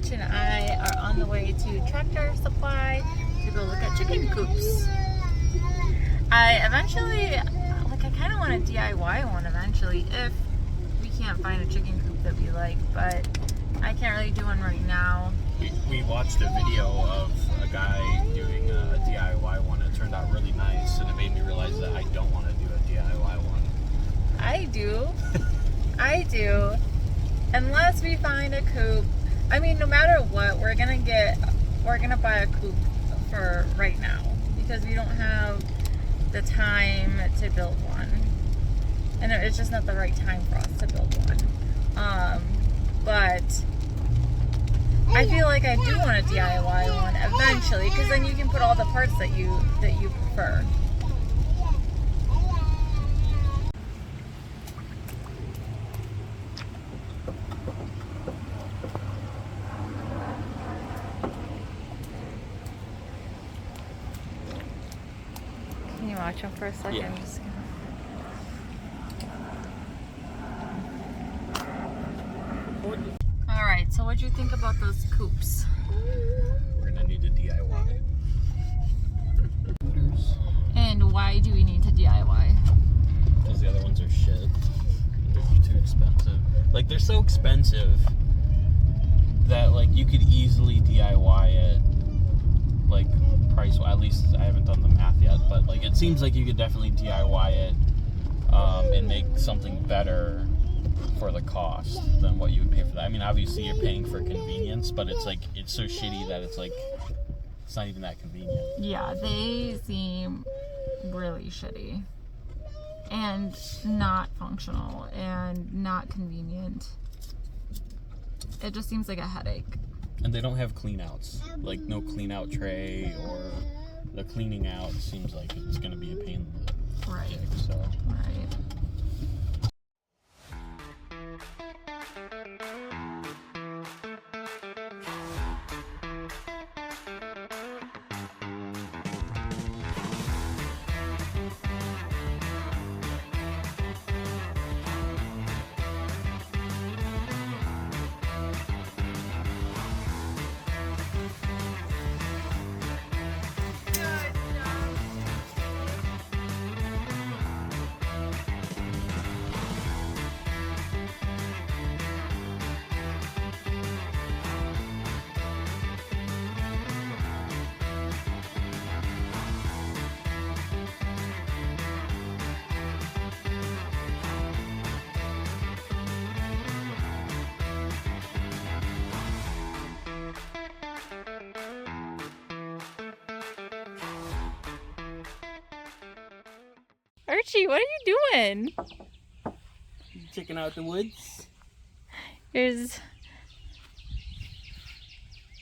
Mitch and I are on the way to Tractor Supply to go look at chicken coops. I kind of want a DIY one eventually if we can't find a chicken coop that we like, but I can't really do one right now. We watched a video of a guy doing a DIY one. It turned out really nice, and it made me realize that I don't want to do a DIY one. I do. I do. Unless we find a coop. I mean, no matter what, we're gonna buy a coop for right now because we don't have the time to build one, and it's just not the right time for us to build one. But I feel like I do want a DIY one eventually because then you can put all the parts that you prefer. Can you watch them for a second? Yeah. I'm just gonna... Alright, so what'd you think about those coops? We're gonna need a DIY. And why do we need to DIY? Because the other ones are shit. They're too expensive. Like, they're so expensive that, like, you could easily DIY it, like, price, at least I haven't done the math yet, but, like, it seems like you could definitely DIY it and make something better for the cost than what you would pay for that. I mean, obviously you're paying for convenience, but it's like, it's so shitty that it's like, it's not even that convenient. Yeah, they seem really shitty and not functional and not convenient. It just seems like a headache. And they don't have clean outs, like no clean out tray, or the cleaning out seems like it's gonna be a pain in the Right. dick, so. Right. Archie, what are you doing? Checking out the woods.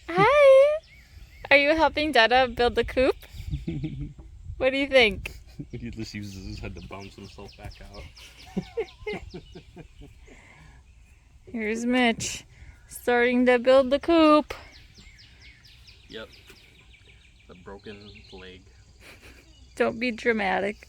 Hi! Are you helping Dada build the coop? What do you think? He just uses his head to bounce himself back out. Here's Mitch, starting to build the coop. Yep. A broken leg. Don't be dramatic.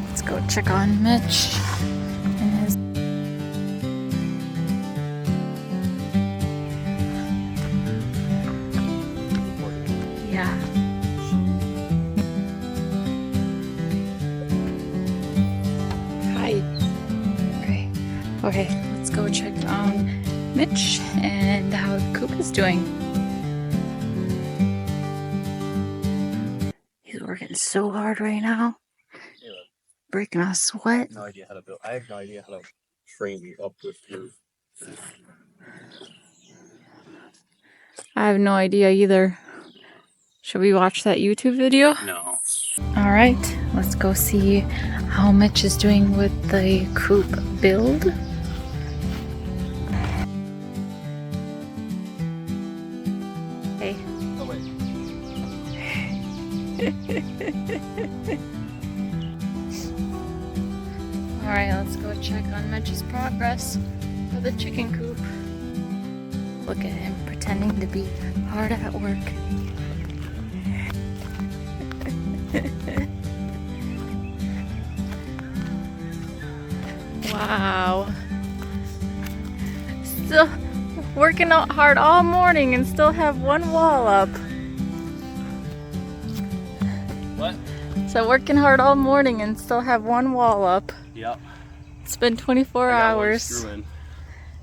Let's go check on Mitch and his... Yeah. Hi. Okay, let's go check on Mitch and how Coop is doing. He's working so hard right now. Breaking a sweat. No idea how to build. I have no idea how to frame up this roof. I have no idea either. Should we watch that YouTube video? No. All right, let's go see how Mitch is doing with the coop build. Hey. Oh, wait. All right, let's go check on Mitch's progress for the chicken coop. Look at him pretending to be hard at work. Wow. Still working out hard all morning and still have one wall up. What? So working hard all morning and still have one wall up. Yep. It's been 24 I got one hours. screw in.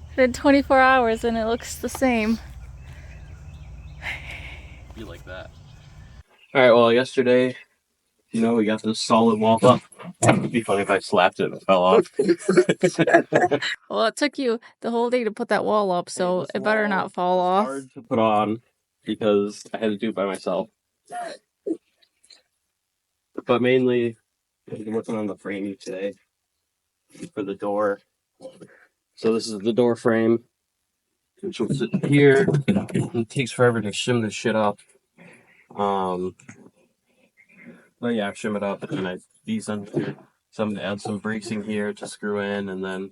It's been 24 hours and it looks the same. You like that. Alright, well, yesterday, you know, we got this solid wall up. It'd be funny if I slapped it and it fell off. Well, it took you the whole day to put that wall up, so This it better wall not fall was off. hard to put on because I had to do it by myself. But mainly, I've been working on the framing today for the door. So this is the door frame, which will sit here. It takes forever to shim this shit up. But yeah, I shim it up and I these under. So I'm gonna add some bracing here to screw in, and then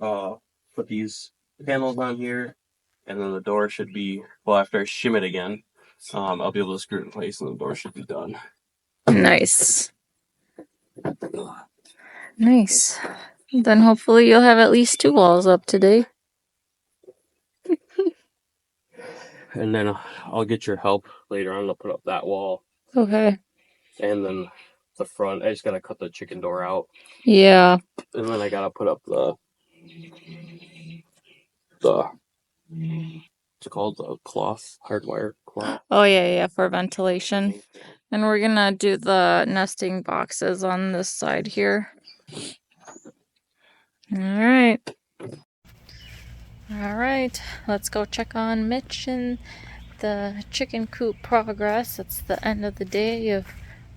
put these panels on here, and then the door should be, well, after I shim it again, I'll be able to screw it in place and the door should be done. Nice. Nice. Then hopefully you'll have at least 2 walls up today. And then I'll get your help later on to put up that wall. Okay. And then the front, I just gotta cut the chicken door out. Yeah. And then I gotta put up the what's it called? The cloth, hardwire cloth. Oh, yeah, for ventilation. And we're gonna do the nesting boxes on this side here. Alright. Alright, let's go check on Mitch and the chicken coop progress. It's the end of the day of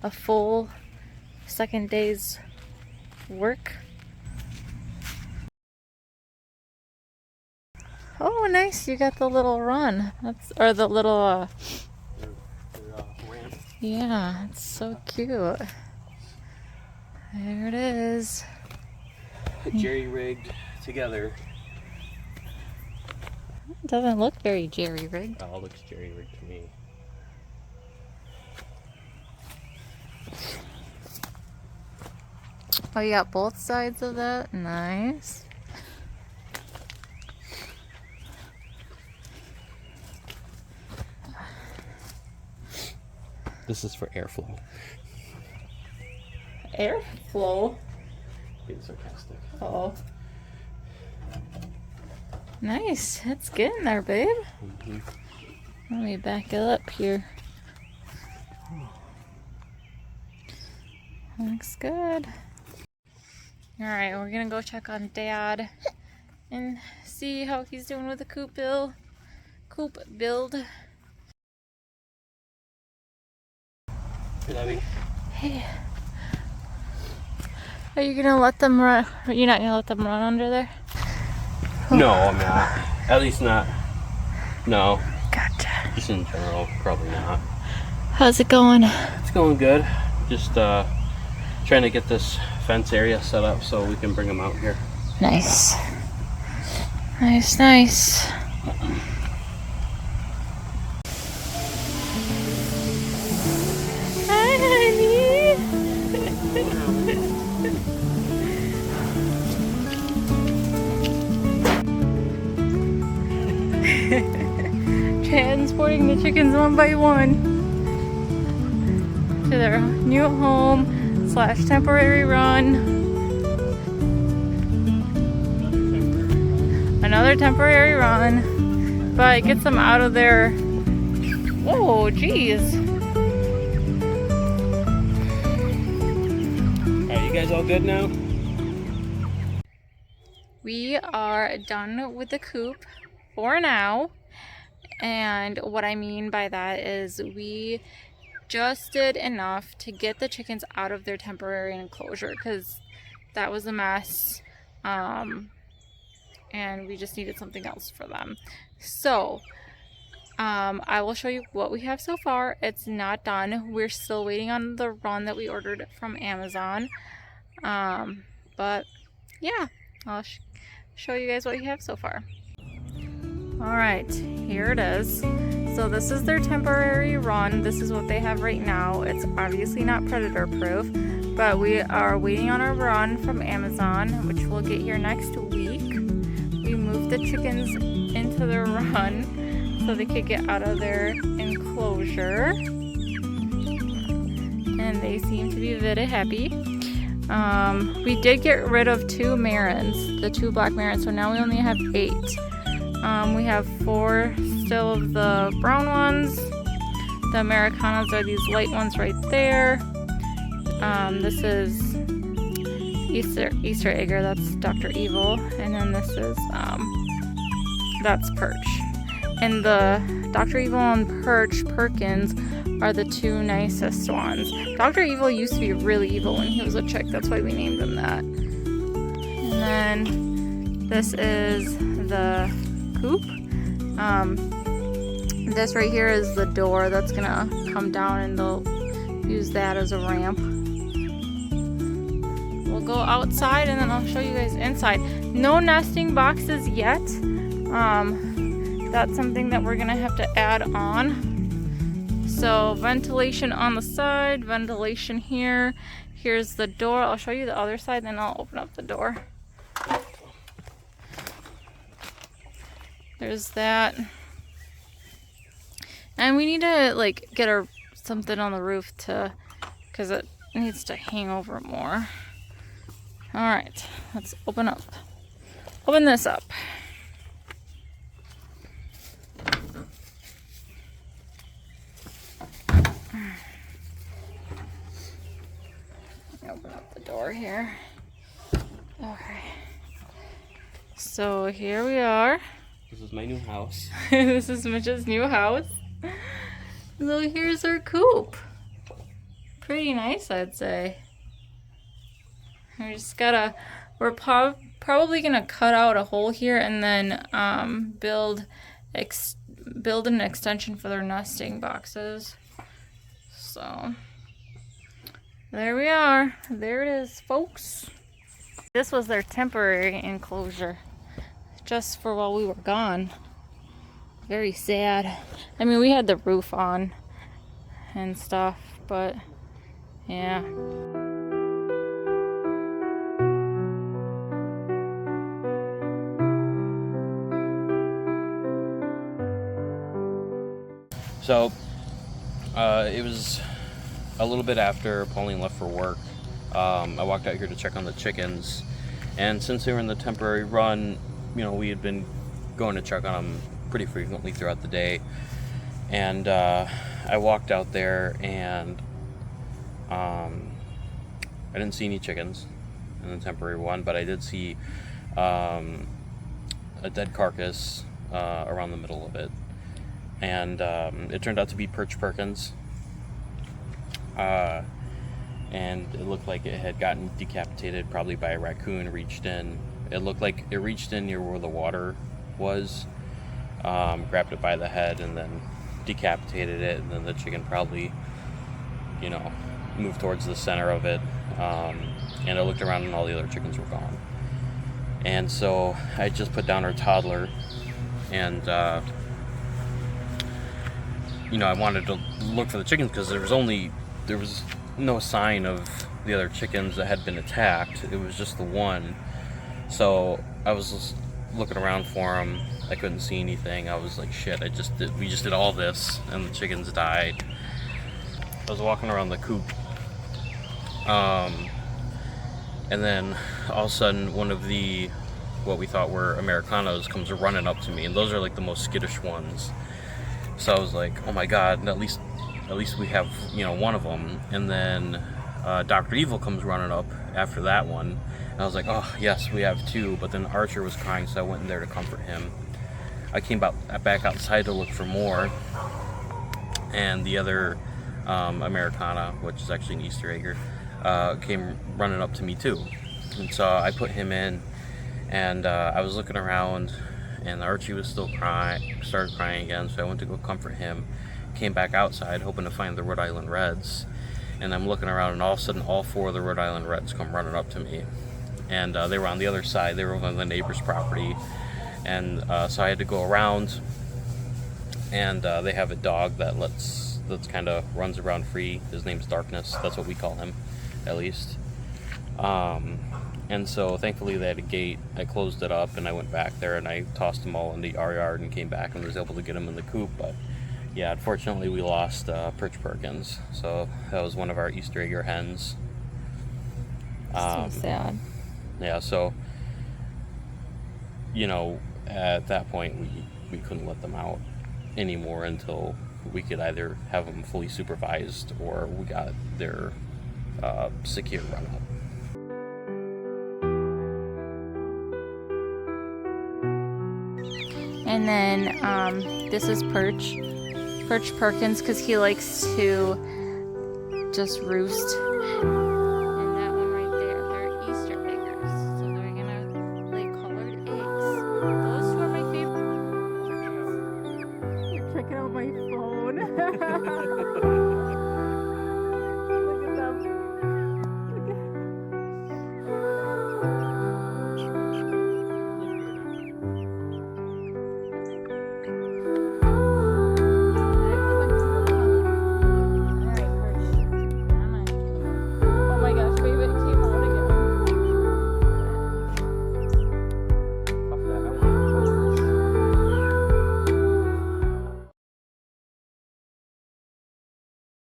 a full second day's work. Oh, nice! You got the little run. That's or the little. Ramp. Yeah, it's so cute. There it is. Jerry rigged together. It doesn't look very jerry rigged. Oh, it looks jerry rigged to me. Oh, you got both sides of that? Nice. This is for airflow. Airflow? Being sarcastic. Oh. Nice. It's getting there, babe. Mm-hmm. Let me back it up here. Looks good. Alright, we're gonna go check on Dad and see how he's doing with the coop build. Hey, Debbie. Hey. Are you gonna let them run? You're not gonna let them run under there? No, I'm not. At least not. No. Gotcha. Just in general, probably not. How's it going? It's going good. Just trying to get this fence area set up so we can bring them out here. Nice. Nice, nice. Hi, honey. Transporting the chickens one by one to their new home / temporary run. Another temporary run, but it gets them out of there. Whoa, geez. Alright, you guys all good now? We are done with the coop for now. And what I mean by that is we just did enough to get the chickens out of their temporary enclosure because that was a mess. And we just needed something else for them. So I will show you what we have so far. It's not done. We're still waiting on the run that we ordered from Amazon. But yeah, I'll show you guys what we have so far. Alright, here it is. So this is their temporary run. This is what they have right now. It's obviously not predator proof, but we are waiting on our run from Amazon, which will get here next week. We moved the chickens into their run so they could get out of their enclosure. And they seem to be very happy. We did get rid of 2 Marins, the 2 black Marins, so now we only have 8. We have 4 still of the brown ones. The Americanas are these light ones right there. This is Easter Egger, that's Dr. Evil, and then this is that's Perch. And the Dr. Evil and Perkins are the 2 nicest ones. Dr. Evil used to be really evil when he was a chick, that's why we named him that. And then this is the Coop. This right here is the door that's gonna come down, and they'll use that as a ramp. We'll go outside and then I'll show you guys inside. No nesting boxes yet. That's something that we're gonna have to add on. So ventilation on the side, ventilation here. Here's the door. I'll show you the other side, then I'll open up the door. There's that. And we need to like get something on the roof because it needs to hang over more. Alright, let's open this up. Open up the door here. Okay. So here we are. This is my new house. This is Mitch's new house. So here's our coop. Pretty nice, I'd say. We're probably gonna cut out a hole here and then build an extension for their nesting boxes. So there we are. There it is, folks. This was their temporary enclosure, just for while we were gone. Very sad. I mean, we had the roof on and stuff, but yeah. So, it was a little bit after Pauline left for work. I walked out here to check on the chickens, and since they were in the temporary run, you know, we had been going to check on them pretty frequently throughout the day. And I walked out there, and I didn't see any chickens in the temporary one, but I did see a dead carcass around the middle of it. And it turned out to be Perch Perkins, and it looked like it had gotten decapitated probably by a raccoon. It looked like it reached in near where the water was, grabbed it by the head and then decapitated it, and then the chicken probably, you know, moved towards the center of it, and I looked around and all the other chickens were gone. And so I just put down our toddler, and you know, I wanted to look for the chickens because there was no sign of the other chickens that had been attacked. It was just the one. So I was just looking around for them. I couldn't see anything. I was like, shit, we just did all this and the chickens died. I was walking around the coop, and then all of a sudden one of the what we thought were Americanos comes running up to me, and those are like the most skittish ones. So I was like, oh my god, at least we have, you know, one of them. And then Dr. Evil comes running up after that one, and I was like, oh yes, we have 2. But then Archer was crying, so I went in there to comfort him. I came back outside to look for more, and the other Americana, which is actually an Easter egger, came running up to me too. And so I put him in, and I was looking around, and Archie was still crying, started crying again, so I went to go comfort him. Came back outside hoping to find the Rhode Island Reds, and I'm looking around, and all of a sudden all 4 of the Rhode Island Reds come running up to me. And they were on the other side, they were on the neighbor's property, and so I had to go around, and they have a dog that's kind of runs around free. His name's Darkness, that's what we call him, at least. And so thankfully they had a gate. I closed it up, and I went back there, and I tossed them all into our yard and came back and was able to get them in the coop. But yeah, unfortunately we lost Perch Perkins, so that was one of our Easter egger hens. So sad. Yeah, so you know, at that point we couldn't let them out anymore until we could either have them fully supervised or we got their secure run up. And then this is Perch Perkins, because he likes to just roost. And that one right there, they're Easter eggers, so they're gonna lay colored eggs. Those 2 are my favorite. You're checking out my phone. Look at them. Look at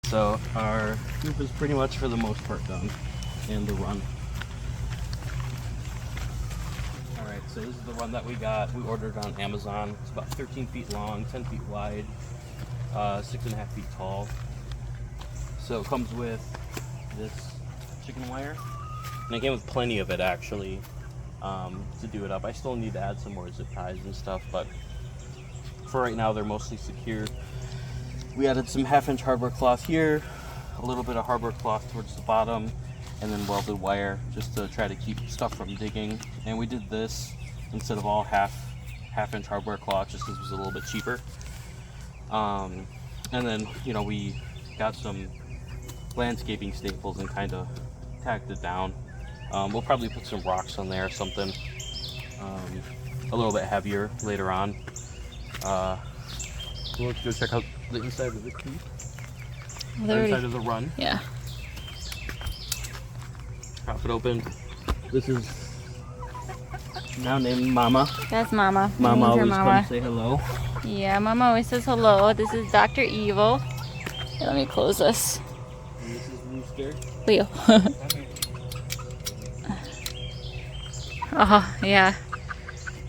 So our coop is pretty much for the most part done, and the run. Alright, so this is the run that we got. We ordered on Amazon. It's about 13 feet long, 10 feet wide, 6.5 feet tall. So it comes with this chicken wire, and it came with plenty of it actually to do it up. I still need to add some more zip ties and stuff, but for right now they're mostly secure. We added some 1/2-inch hardware cloth here, a little bit of hardware cloth towards the bottom, and then welded wire just to try to keep stuff from digging. And we did this instead of all half-inch hardware cloth just because it was a little bit cheaper. And then, you know, we got some landscaping staples and kind of tacked it down. We'll probably put some rocks on there or something, a little bit heavier later on. We'll go check out the inside of the coop. The inside of the run. Yeah. Pop it open. This is now named Mama. That's Mama. Mama always comes say hello. Yeah, Mama always says hello. This is Dr. Evil. Here, let me close this. And this is Rooster. Leo. Oh, yeah.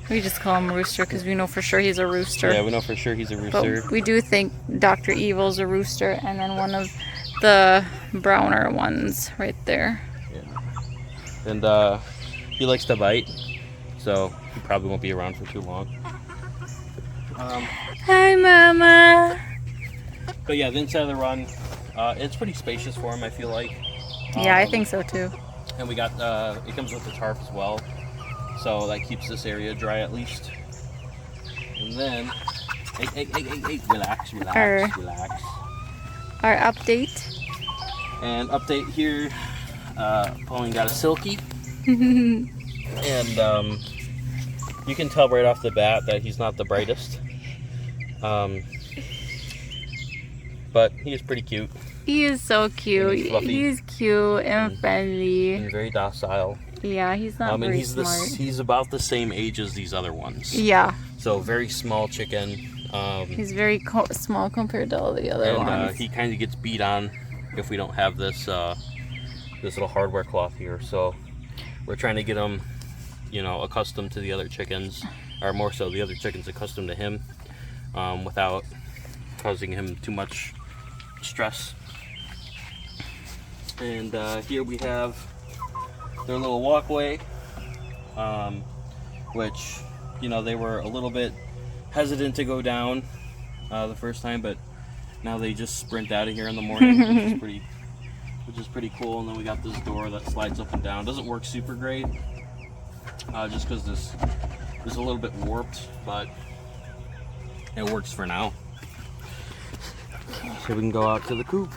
We just call him Rooster because we know for sure he's a rooster. Yeah, we know for sure he's a rooster. But we do think Dr. Evil's a rooster, and then one of the browner ones right there. Yeah. And he likes to bite, so he probably won't be around for too long. Hi, Mama. But yeah, the inside of the run, it's pretty spacious for him, I feel like. Yeah, I think so too. And we got, it comes with the tarp as well. So that keeps this area dry at least. And then, hey, relax. Relax. Our update. And update here, Pauline got a silky. And you can tell right off the bat that he's not the brightest. But he is pretty cute. He is so cute. He's cute and friendly. And very docile. Yeah, he's not very he's smart. He's about the same age as these other ones. Yeah. So very small chicken. He's very small compared to all the other ones. And he kind of gets beat on if we don't have this this little hardware cloth here. So we're trying to get him, you know, accustomed to the other chickens, or more so the other chickens accustomed to him, without causing him too much stress. And here we have their little walkway, which, you know, they were a little bit hesitant to go down the first time, but Now they just sprint out of here in the morning, which is pretty cool. And then we got this door that slides up and down. Doesn't work super great, just because this is a little bit warped, but it works for now. So we can go out to the coop.